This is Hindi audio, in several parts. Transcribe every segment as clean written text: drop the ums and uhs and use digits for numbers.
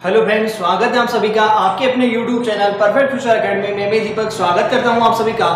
हेलो फ्रेंड्स, स्वागत है आप सभी का आपके अपने YouTube channel perfect future academy में। मैं दीपक स्वागत करता हूं आप सभी का।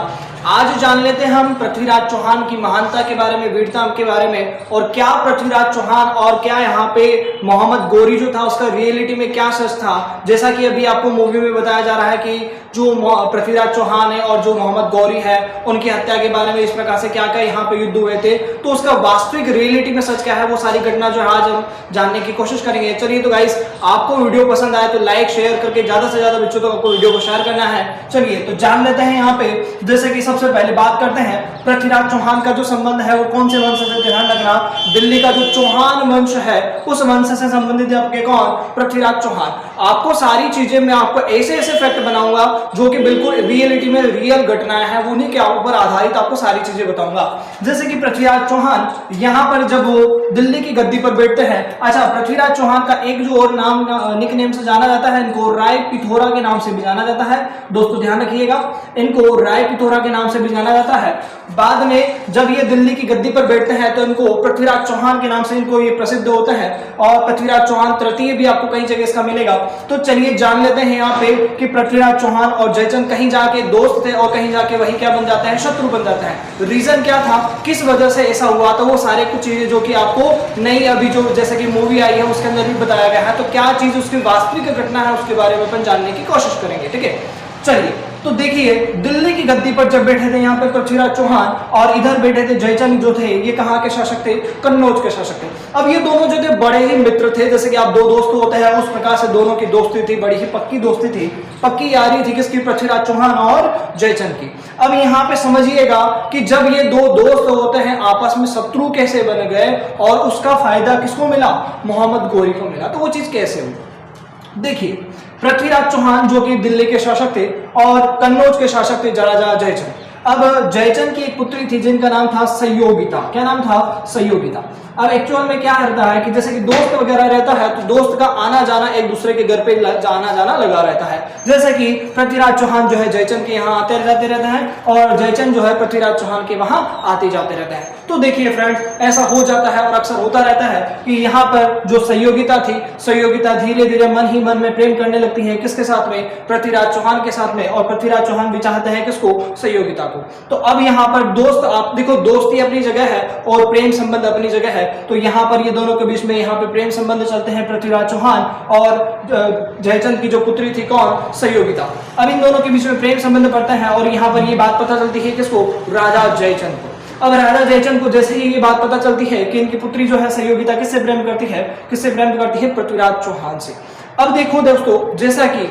आज जान लेते हैं हम पृथ्वीराज चौहान की महानता के बारे में, वीरता के बारे में, और क्या पृथ्वीराज चौहान और क्या यहाँ पे मोहम्मद गौरी जो था उसका रियलिटी में क्या सच था। जैसा कि अभी आपको मूवी में बताया जा रहा है कि जो पृथ्वीराज चौहान है और जो मोहम्मद गौरी है उनकी हत्या के बारे में इस प्रकार से क्या क्या यहाँ पे युद्ध हुए थे, तो उसका वास्तविक रियलिटी में सच क्या है वो सारी घटना जो है आज हम जानने की कोशिश करेंगे। चलिए तो गाइस, आपको वीडियो पसंद आए तो लाइक शेयर करके ज्यादा से ज्यादा बच्चों तक आपको वीडियो को शेयर करना है। चलिए तो जान लेते हैं यहाँ पे। जैसे कि सबसे पहले बात करते हैं पृथ्वीराज चौहान का जो संबंध है वो कौन से वंश से, ध्यान रखना, दिल्ली का जो चौहान वंश है उस वंश से संबंधित आपके कौन, पृथ्वीराज चौहान। आपको सारी चीजें मैं आपको ऐसे ऐसे फैक्ट बनाऊंगा जो कि बिल्कुल रियलिटी में रियल घटनाएं हैं, उन्हीं के ऊपर आधारित आपको सारी चीजें बताऊंगा। जैसे कि पृथ्वीराज चौहान यहाँ पर जब वो दिल्ली की गद्दी पर बैठते हैं, अच्छा पृथ्वीराज चौहान का एक जो और नाम निक नेम से जाना जाता है, इनको राय पिथौरा के नाम से भी जाना जाता है। दोस्तों ध्यान रखिएगा, इनको राय पिथौरा के नाम से भी जाना जाता है। बाद में जब ये दिल्ली की गद्दी पर बैठते हैं तो इनको पृथ्वीराज चौहान के नाम से इनको ये प्रसिद्ध होता है, और पृथ्वीराज चौहान तृतीय भी आपको कई जगह इसका मिलेगा। तो चलिए जान लेते हैं यहाँ पे कि पृथ्वीराज चौहान और जयचंद कहीं जाके दोस्त थे और कहीं जाके वही क्या बन जाते हैं, शत्रु बन जाते हैं। रीजन क्या था, किस वजह से ऐसा हुआ, तो वो सारे कुछ चीजें जो कि आपको नई अभी जो जैसे कि मूवी आई है उसके अंदर भी बताया गया है, तो क्या चीज उसकी वास्तविक घटना है उसके बारे में अपन जानने की कोशिश करेंगे। ठीक है, चलिए तो देखिए, दिल्ली की गद्दी पर जब बैठे थे यहाँ पे पृथ्वीराज चौहान और इधर बैठे थे जयचंद जो थे, ये कहाँ के शासक थे, कन्नौज के शासक थे। अब ये दोनों जो थे बड़े ही मित्र थे, जैसे कि आप दो दोस्त होते हैं उस प्रकार से दोनों की दोस्ती थी, बड़ी ही पक्की दोस्ती थी, पक्की यारी थी किसकी, पृथ्वीराज चौहान और जयचंद की। अब यहाँ पे समझिएगा कि जब ये दो दोस्त होते हैं आपस में शत्रु कैसे बन गए और उसका फायदा किसको मिला, मोहम्मद गौरी को मिला। तो वो चीज कैसे हुई, देखिए पृथ्वीराज चौहान जो कि दिल्ली के शासक थे और कन्नौज के शासक थे राजा जयचंद। अब जयचंद की एक पुत्री थी जिनका नाम था संयोगिता। क्या नाम था, संयोगिता। अब एक्चुअल में क्या रहता है कि जैसे कि दोस्त वगैरह रहता है तो दोस्त का आना जाना एक दूसरे के घर पे आना जाना लगा रहता है। जैसे कि पृथ्वीराज चौहान जो है जयचंद के यहाँ आते जाते रहते हैं और जयचंद जो है पृथ्वीराज चौहान के वहां आते जाते रहते हैं। तो देखिए फ्रेंड्स, ऐसा हो जाता है और अक्सर होता रहता है कि यहाँ पर जो संयोगिता थी, संयोगिता धीरे धीरे मन ही मन में प्रेम करने लगती है किसके साथ में, पृथ्वीराज चौहान के साथ में, और पृथ्वीराज चौहान भी चाहते हैं किसको, संयोगिता को। तो अब यहाँ पर दोस्त, आप देखो दोस्ती अपनी जगह है और प्रेम संबंध अपनी जगह है, तो यहाँ पर ये दोनों के बीच में यहाँ पे प्रेम संबंध चलते हैं पृथ्वीराज चौहान और जयचंद की जो पुत्री थी कौन, संयोगिता। अब इन दोनों के बीच में प्रेम संबंध पड़ता है और यहाँ पर ये बात पता चलती है किसको, राजा जयचंद को। अब राजा जयचंद को जैसे ही ये बात पता चलती है कि इनकी पुत्री जो है संयोगिता किससे प्रेम करती है, किससे प्रेम करती है, पृथ्वीराज चौहान से। अब देखो दोस्तों, जैसा कि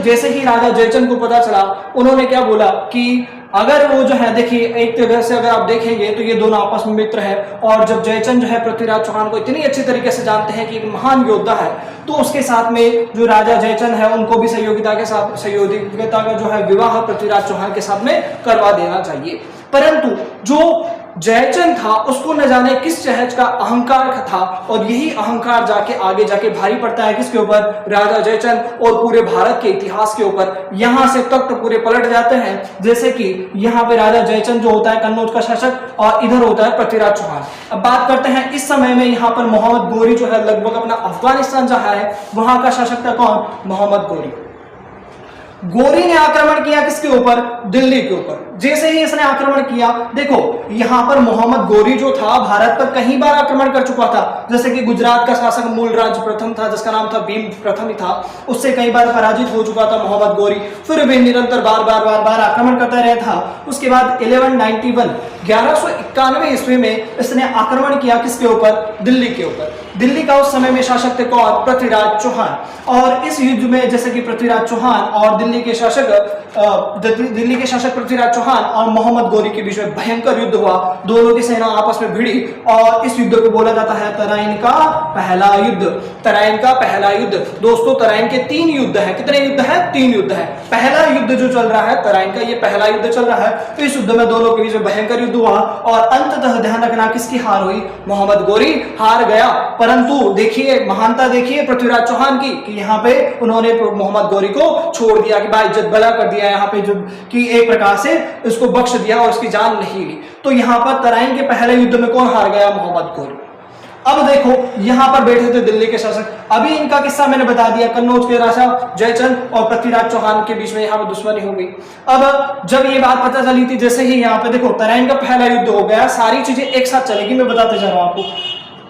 जैसे ही राजा जयचंद को पता चला, उन्होंने क्या बोला कि अगर वो जो है, देखिए एक तरह से अगर आप देखेंगे तो ये दोनों आपस में मित्र है, और जब जयचंद जो है पृथ्वीराज चौहान को इतनी अच्छी तरीके से जानते हैं कि एक महान योद्धा है, तो उसके साथ में जो राजा जयचंद है उनको भी संयोगिता के साथ, संयोगिता का जो है विवाह पृथ्वीराज चौहान के साथ में करवा देना चाहिए। परंतु जो जयचंद था उसको न जाने किस चहज का अहंकार था, और यही अहंकार जाके आगे जाके भारी पड़ता है किसके ऊपर, राजा जयचंद और पूरे भारत के इतिहास के ऊपर। यहां से तख्त पूरे पलट जाते हैं। जैसे कि यहाँ पे राजा जयचंद जो होता है कन्नौज का शासक और इधर होता है पृथ्वीराज चौहान। अब बात करते हैं इस समय में यहाँ पर मोहम्मद गौरी जो है लगभग अपना अफगानिस्तान जहां है वहां का शासक था कौन, मोहम्मद गौरी। गौरी ने आक्रमण किया किसके ऊपर, दिल्ली के ऊपर। जैसे ही इसने आक्रमण किया, देखो यहां पर मोहम्मद गौरी जो था भारत पर कई बार आक्रमण कर चुका था। जैसे कि गुजरात का शासक मूलराज प्रथम था जिसका नाम था भीम प्रथम ही था, उससे कई बार पराजित हो चुका था मोहम्मद गौरी, फिर भी निरंतर बार बार आक्रमण करता रहा था। उसके बाद 1191 ईस्वी में इसने आक्रमण किया किसके ऊपर, दिल्ली के ऊपर। दिल्ली का उस समय में शासक थे कौन, पृथ्वीराज चौहान। और इस युद्ध में जैसे कि पृथ्वीराज चौहान और दिल्ली के शासक पृथ्वीराज चौहान और मोहम्मद गौरी के बीच में भयंकर युद्ध हुआ। दोनों की सेना आपस में भिड़ी और इस युद्ध को बोला जाता है तराइन का पहला युद्ध। तराइन का पहला युद्ध। दोस्तों तराइन के 3 युद्ध है, कितने युद्ध है, 3 युद्ध है। पहला युद्ध जो चल रहा है तराइन का, ये पहला युद्ध चल रहा है। तो इस युद्ध में दोनों के बीच में भयंकर युद्ध हुआ और अंततः ध्यान रखना किसकी हार हुई, मोहम्मद गौरी हार गया। परंतु देखिए महानता, देखिए पृथ्वीराज चौहान की कि यहाँ पे उन्होंने मोहम्मद गौरी को छोड़ दिया कि भाई इज्जत बला कर दिया यहाँ पे, जो कि एक प्रकार से इसको बख्श दिया और उसकी जान नहीं ली। तो यहाँ पर तराइन के पहले युद्ध में कौन हार गया, मोहम्मद गौरी। अब देखो यहाँ पर बैठे थे दिल्ली के शासक, अभी इनका किस्सा मैंने बता दिया, कन्नौज के राजा जयचंद और पृथ्वीराज चौहान के बीच में यहाँ पर दुश्मनी हो गई। अब जब ये बात पता चली थी, जैसे ही यहाँ पे देखो तराइन का पहला युद्ध हो गया, सारी चीजें एक साथ चलेगी, मैं बताते जा रहा हूँ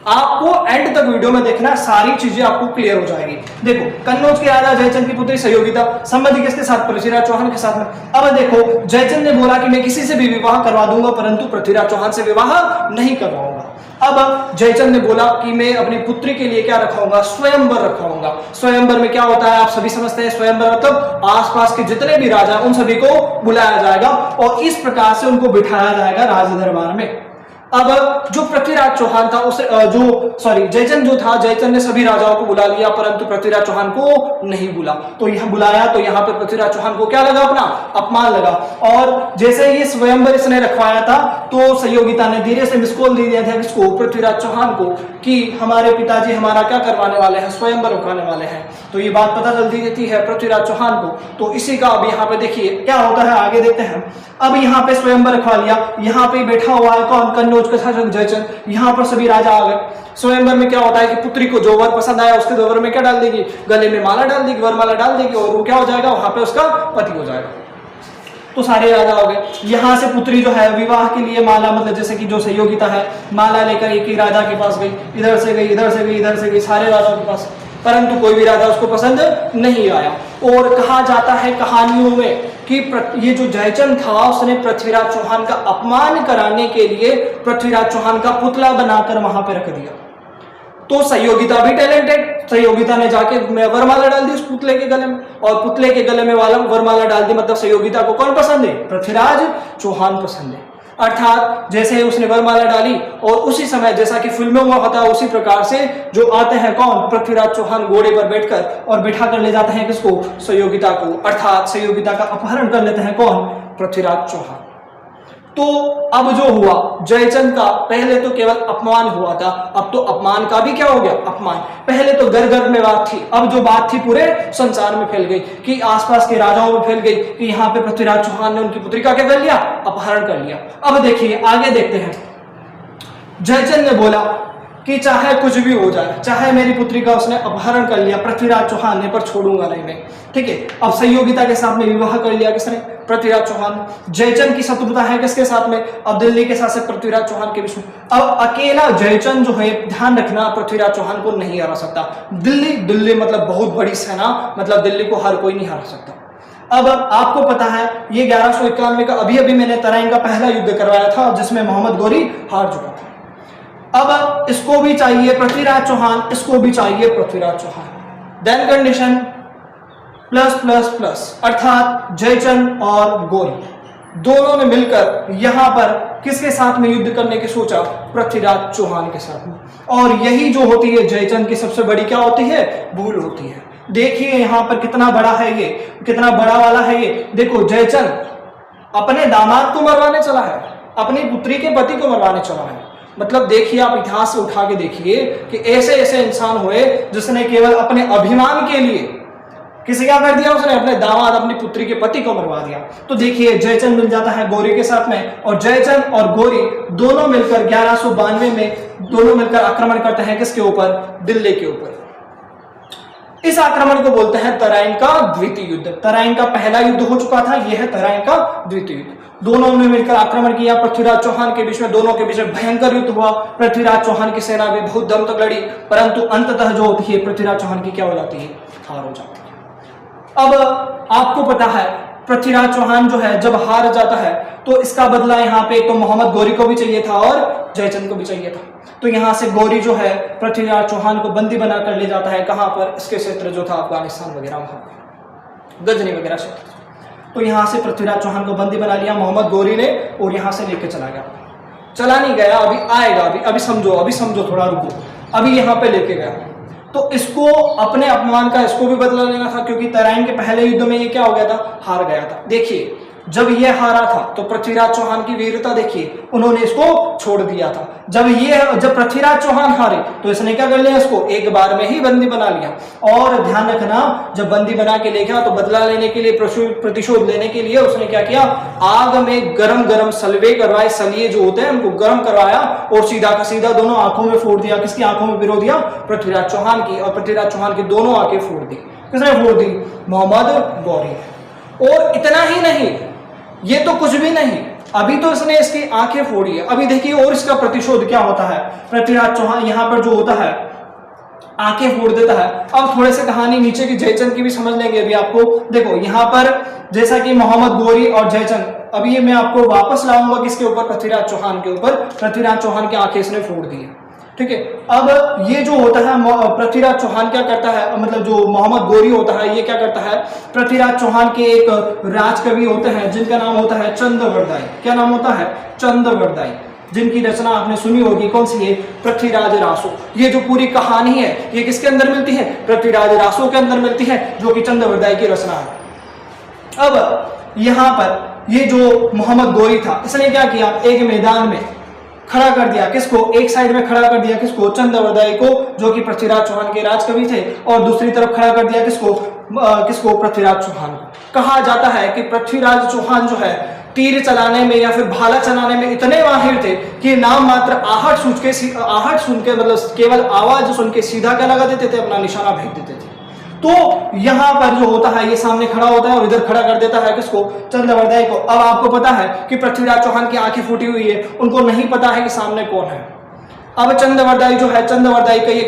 आपको एंड तक वीडियो में देखना, सारी चीजें आपको क्लियर हो जाएगी। देखो कन्नौज के राजा जयचंद की पुत्री सहयोगिता संबंधी किसके साथ, पृथ्वीराज चौहान के साथ में। अब देखो जयचंद ने बोला कि मैं किसी से भी विवाह करवा दूंगा, परंतु पृथ्वीराज चौहान से विवाह नहीं करवाऊंगा। अब जयचंद ने बोला कि मैं अपनी पुत्री के लिए क्या रखाऊंगा, स्वयंवर रखाऊंगा। स्वयंवर में क्या होता है आप सभी समझते हैं, स्वयंवर मतलब आसपास के जितने भी राजा उन सभी को बुलाया जाएगा और इस प्रकार से उनको बिठाया जाएगा राज दरबार में। अब जो पृथ्वीराज चौहान था उसे जयचंद जो था, जयचंद ने सभी राजाओं को बुला लिया, परंतु पृथ्वीराज चौहान को नहीं बुला। तो यह बुलाया तो यहाँ पर पृथ्वीराज चौहान को क्या लगा, अपना अपमान लगा। और जैसे ये स्वयंवर इसने रखवाया था तो सहयोगिता ने धीरे से मिसकॉल दे दिया था किसको, पृथ्वीराज चौहान को, कि हमारे पिताजी हमारा क्या करवाने वाले हैं, स्वयंवर रखवाने वाले हैं। तो ये बात पता चल देती है पृथ्वीराज चौहान को। तो इसी का अब यहाँ पे देखिए क्या होता है, आगे देखते हैं। अब यहाँ पे स्वयंवर रखवा लिया, यहाँ पे बैठा हुआ है कौन, कन्नौज का शासक जयचंद। यहाँ पर सभी राजा आ गए। स्वयंवर में क्या होता है कि पुत्री को जो वर पसंद आया उसके वर में क्या डाल देगी, गले में माला डाल देगी, वरमाला डाल देगी और वो क्या हो जाएगा, वहां पे उसका पति हो जाएगा। तो सारे राजा हो गए। यहाँ से पुत्री जो है विवाह के लिए माला, मतलब जैसे कि जो सहयोगिता है माला लेकर एक ही राजा के पास गई, इधर से गई, इधर से गई, इधर से गई, सारे राजाओं के पास, परंतु कोई भी राजा उसको पसंद नहीं आया। और कहा जाता है कहानियों में कि ये जो जयचंद था उसने पृथ्वीराज चौहान का अपमान कराने के लिए पृथ्वीराज चौहान का पुतला बनाकर वहां पे रख दिया। तो सहयोगिता भी टैलेंटेड, सहयोगिता ने जाके वरमाला डाल दी उस पुतले के गले में, और पुतले के गले में वाला वरमाला डाल दी, मतलब सहयोगिता को कौन पसंद है, पृथ्वीराज चौहान पसंद है। अर्थात जैसे उसने वरमाला डाली और उसी समय जैसा कि फिल्मों में होता है उसी प्रकार से जो आते हैं कौन, पृथ्वीराज चौहान घोड़े पर बैठकर और बिठा कर ले जाते हैं किसको, सहयोगिता को। अर्थात सहयोगिता का अपहरण कर लेते हैं कौन, पृथ्वीराज चौहान। तो अब जो हुआ जयचंद का, पहले तो केवल अपमान हुआ था, अब तो अपमान का भी क्या हो गया, अपमान। पहले तो घर घर में बात थी, अब जो बात थी पूरे संसार में फैल गई, कि आसपास के राजाओं में फैल गई कि यहाँ पे पृथ्वीराज चौहान ने उनकी पुत्री का क्या कर लिया, अपहरण कर लिया। अब देखिए आगे देखते हैं। जयचंद ने बोला कि चाहे कुछ भी हो जाए, चाहे मेरी पुत्री का उसने अपहरण कर लिया पृथ्वीराज चौहान ने, पर छोड़ूंगा नहीं मैं। ठीक है, अब सहयोगिता के साथ में विवाह कर लिया किसने, पृथ्वीराज चौहान। जयचंद की शत्रुता है किसके साथ में, अब दिल्ली के शासक पृथ्वीराज चौहान के बीच में। अब अकेला जयचंद जो है, ध्यान रखना, पृथ्वीराज चौहान को नहीं हरा सकता। दिल्ली मतलब बहुत बड़ी सेना, मतलब दिल्ली को हर कोई नहीं हरा सकता। अब आपको पता है ये 1191 का अभी मैंने तराइन का पहला युद्ध करवाया था जिसमें मोहम्मद गोरी हार चुका था। अब इसको भी चाहिए पृथ्वीराज चौहान, इसको भी चाहिए Prithviraj Chauhan. Then condition plus plus plus, अर्थात जयचंद और गोरी दोनों ने मिलकर यहां पर किसके साथ में युद्ध करने की सोचा, पृथ्वीराज चौहान के साथ में। और यही जो होती है जयचंद की सबसे बड़ी क्या होती है, भूल होती है। देखिए यहां पर कितना बड़ा है ये, कितना बड़ा वाला है ये। देखो जयचंद अपने दामाद को मरवाने चला है, अपनी पुत्री के पति को मरवाने चला है। मतलब देखिए आप इतिहास से उठा के देखिए कि ऐसे ऐसे इंसान हुए जिसने केवल अपने अभिमान के लिए किसी क्या कर दिया, उसने अपने दामाद अपनी पुत्री के पति को मरवा दिया। तो देखिए जयचंद मिल जाता है गौरी के साथ में, और जयचंद और गौरी दोनों मिलकर 1192 में दोनों मिलकर आक्रमण करते हैं किसके ऊपर, दिल्ली के ऊपर। इस आक्रमण को बोलते हैं तराइन का द्वितीय युद्ध। तराइन का पहला युद्ध हो चुका था, यह है तराइन का द्वितीय युद्ध। दोनों ने मिलकर आक्रमण किया पृथ्वीराज चौहान के बीच में, दोनों के बीच में भयंकर युद्ध हुआ। पृथ्वीराज चौहान की सेना भी बहुत दम तक लड़ी, परंतु अंततः जो होती है पृथ्वीराज चौहान की क्या हो जाती है, हार हो जाती है। अब आपको पता है पृथ्वीराज चौहान जो है जब हार जाता है तो इसका बदला यहाँ पे तो मोहम्मद गोरी को भी चाहिए था और जयचंद को भी चाहिए था। तो यहाँ से गौरी जो है पृथ्वीराज चौहान को बंदी बनाकर ले जाता है, कहाँ पर, इसके क्षेत्र जो था अफगानिस्तान वगैरह, वहां गजनी वगैरह क्षेत्र। तो यहाँ से पृथ्वीराज चौहान को बंदी बना लिया मोहम्मद गोरी ने, और यहाँ से लेके चला गया। चला नहीं गया, अभी आएगा, अभी समझो थोड़ा रुको, अभी यहाँ पे लेके गया। तो इसको अपने अपमान का इसको भी बदला लेना था, क्योंकि तराइन के पहले युद्ध में ये क्या हो गया था, हार गया था। देखिए जब ये हारा था तो पृथ्वीराज चौहान की वीरता देखिए, उन्होंने इसको छोड़ दिया था। जब पृथ्वीराज चौहान हारे तो इसने क्या कर लिया, इसको एक बार में ही बंदी बना लिया। और ध्यान रखना, जब बंदी बना के ले गया तो बदला लेने के लिए, प्रतिशोध लेने के लिए उसने क्या किया, आग में गरम गरम सलवे करवाए, सलिए जो होते हैं उनको गर्म करवाया और सीधा का सीधा दोनों आंखों में फोड़ दिया। किसकी आंखों में पिरो दिया? पृथ्वीराज चौहान की। और पृथ्वीराज चौहान की दोनों आंखें फोड़ दी। किसने फोड़ दी? मोहम्मद गौरी। और इतना ही नहीं, ये तो कुछ भी नहीं, अभी तो इसने इसकी आंखें फोड़ी है, अभी देखिए और इसका प्रतिशोध क्या होता है। पृथ्वीराज चौहान यहाँ पर जो होता है आंखें फोड़ देता है। अब थोड़े से कहानी नीचे की जयचंद की भी समझ लेंगे अभी आपको। देखो यहाँ पर जैसा कि मोहम्मद गौरी और जयचंद, अभी ये मैं आपको वापस लाऊंगा किसके ऊपर? पृथ्वीराज चौहान के ऊपर। पृथ्वीराज चौहान की आंखें इसने फोड़ दी है, ठीक है। अब ये जो होता है पृथ्वीराज चौहान क्या करता है, मतलब जो मोहम्मद गौरी होता है ये क्या करता है, पृथ्वीराज चौहान के एक राजकवि होते हैं जिनका नाम होता है चंद्रवरदाई। क्या नाम होता है? चंद्रवरदाई, जिनकी रचना आपने सुनी होगी। कौन सी है? पृथ्वीराज रासो। ये जो पूरी कहानी है ये किसके अंदर मिलती है? पृथ्वीराज रासो के अंदर मिलती है, जो कि चंद्रवरदाई की रचना है। अब यहाँ पर ये जो मोहम्मद गौरी था, इसने क्या किया, एक मैदान में खड़ा कर दिया। किसको? एक साइड में खड़ा कर दिया किसको? चंद्रवरदाई को, जो कि पृथ्वीराज चौहान के राजकवि थे। और दूसरी तरफ खड़ा कर दिया किसको? पृथ्वीराज चौहान को। कहा जाता है कि पृथ्वीराज चौहान जो है तीर चलाने में या फिर भाला चलाने में इतने माहिर थे कि नाम मात्र आहट सुन के मतलब केवल आवाज सुन के सीधा क्या लगा देते थे, अपना निशाना भेज देते थे। तो यहां पर जो होता है ये सामने खड़ा होता है और इधर खड़ा कर देता है किसको? चंद्रवरदाई को। अब आपको पता है कि पृथ्वीराज चौहान की आंखें फूटी हुई है, उनको नहीं पता है कि सामने कौन है। अब चंद्रवरदाई जो है, चंद्रवरदाई का ये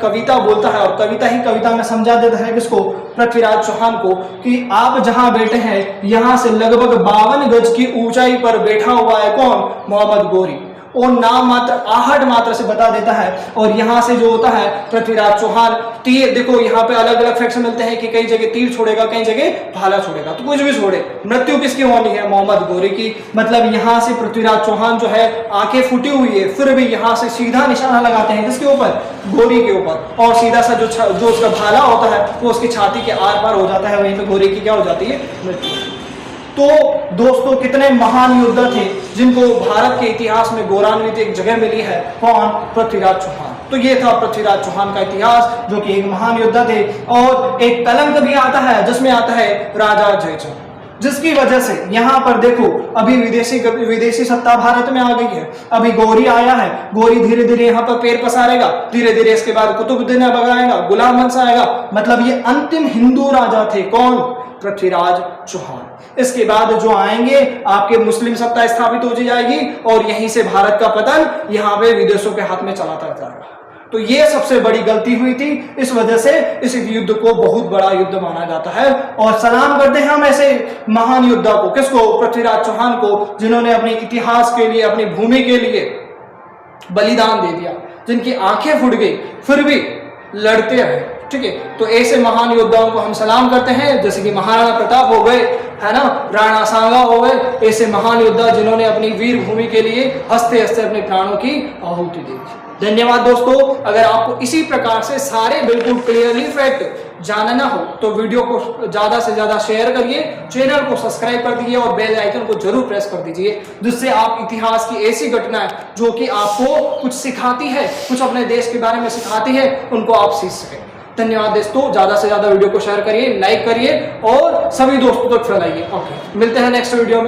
कविता बोलता है और कविता में समझा देता है किसको? पृथ्वीराज चौहान को, कि आप जहां बैठे हैं यहां से लगभग 52 गज की ऊंचाई पर बैठा हुआ है कौन? मोहम्मद गौरी। और नाम मात्र आहट मात्र से बता देता है। और यहां से जो होता है पृथ्वीराज चौहान तीर, देखो यहाँ पे अलग अलग फैक्ट्स मिलते हैं कि कई जगह तीर छोड़ेगा, कई जगह भाला छोड़ेगा, तो कुछ भी छोड़े, मृत्यु किसकी होनी है? मोहम्मद गौरी की। मतलब यहाँ से पृथ्वीराज चौहान जो है आंखें फूटी हुई है, फिर भी यहाँ से सीधा निशाना लगाते हैं किसके ऊपर? गौरी के ऊपर। और सीधा सा जो उसका भाला होता है वो उसकी छाती के आर पार हो जाता है, वहीं पे गौरी की क्या हो जाती है? मृत्यु। तो दोस्तों कितने महान योद्धा थे जिनको भारत के इतिहास में गौरवान्वित एक जगह मिली है। कौन? पृथ्वीराज चौहान। तो ये था पृथ्वीराज चौहान का इतिहास, जो कि एक महान योद्धा थे। और एक कलंक भी आता है जिसमें आता है राजा जयचंद, जिसकी वजह से यहाँ पर देखो अभी विदेशी सत्ता भारत में आ गई है। अभी गौरी आया है, गौरी धीरे धीरे यहाँ पर पैर पसारेगा, धीरे धीरे इसके बाद कुतुबुद्दीन ऐबक आएगा, गुलाम वंश आएगा। मतलब ये अंतिम हिंदू राजा थे। कौन? पृथ्वीराज चौहान। इसके बाद जो आएंगे आपके मुस्लिम सत्ता स्थापित हो जाएगी और यहीं से भारत का पतन यहाँ पे विदेशों के हाथ में चलाता जाएगा। तो ये सबसे बड़ी गलती हुई थी, इस वजह से इस युद्ध को बहुत बड़ा युद्ध माना जाता है। और सलाम करते हैं हम ऐसे महान योद्धा को। किसको? पृथ्वीराज चौहान को, जिन्होंने अपने इतिहास के लिए, अपनी भूमि के लिए बलिदान दे दिया, जिनकी आंखें फूट गई फिर भी लड़ते रहे। ठीक है, तो ऐसे महान योद्धाओं को हम सलाम करते हैं, जैसे कि महाराणा प्रताप हो गए, है ना, राणा सांगा हो गए। ऐसे महान योद्धा जिन्होंने अपनी वीर भूमि के लिए हंसते हंसते अपने प्राणों की आहुति दी। धन्यवाद दोस्तों। अगर आपको इसी प्रकार से सारे बिल्कुल क्लियरली फैक्ट जानना हो तो वीडियो को ज्यादा से ज्यादा शेयर करिए, चैनल को सब्सक्राइब कर दीजिए और बेल आइकन को जरूर प्रेस कर दीजिए, जिससे आप इतिहास की ऐसी घटनाएं जो कि आपको कुछ सिखाती है, कुछ अपने देश के बारे में सिखाती है, उनको आप सीख सकें। धन्यवाद दोस्तों। ज्यादा से ज्यादा वीडियो को शेयर करिए, लाइक करिए और सभी दोस्तों तक फैलाइए। ओके, मिलते हैं नेक्स्ट वीडियो में।